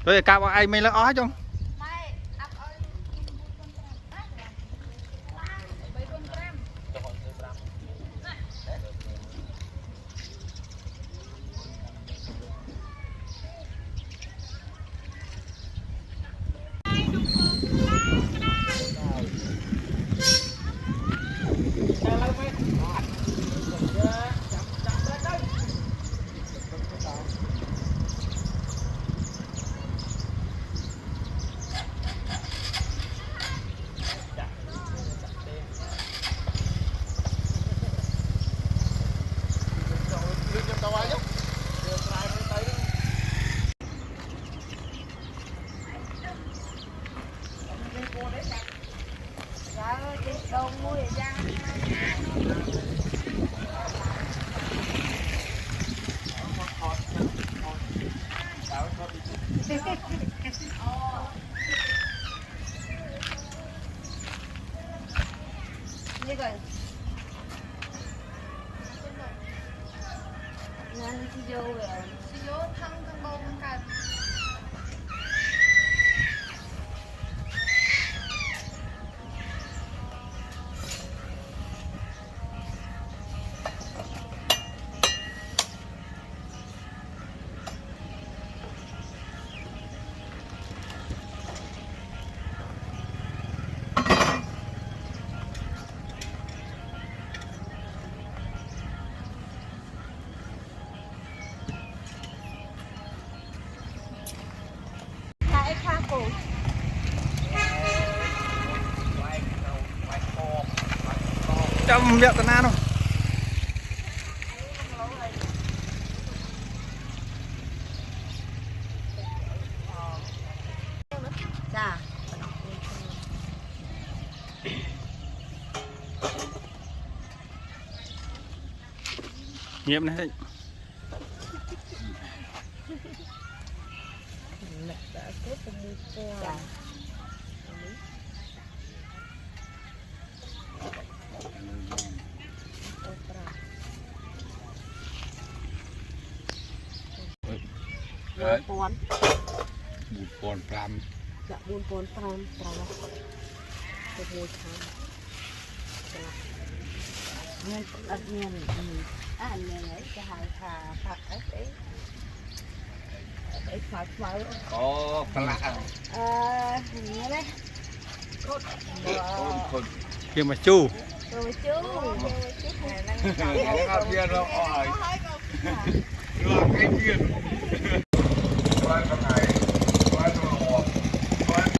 rồi cào ai mấy lá ó chung như vậy nên đi vô về đi vô thăng thăng bông cả trăm vẹo tận không dạ nghiệm này dạ buồn buồn pram dạ buồn pram được một tháng nên đặt nhiên anh này cái hai thà phạt ấy để phải có phala như đấy con kia mà chu rồi chú không biết đâu hỏi lo cái chuyện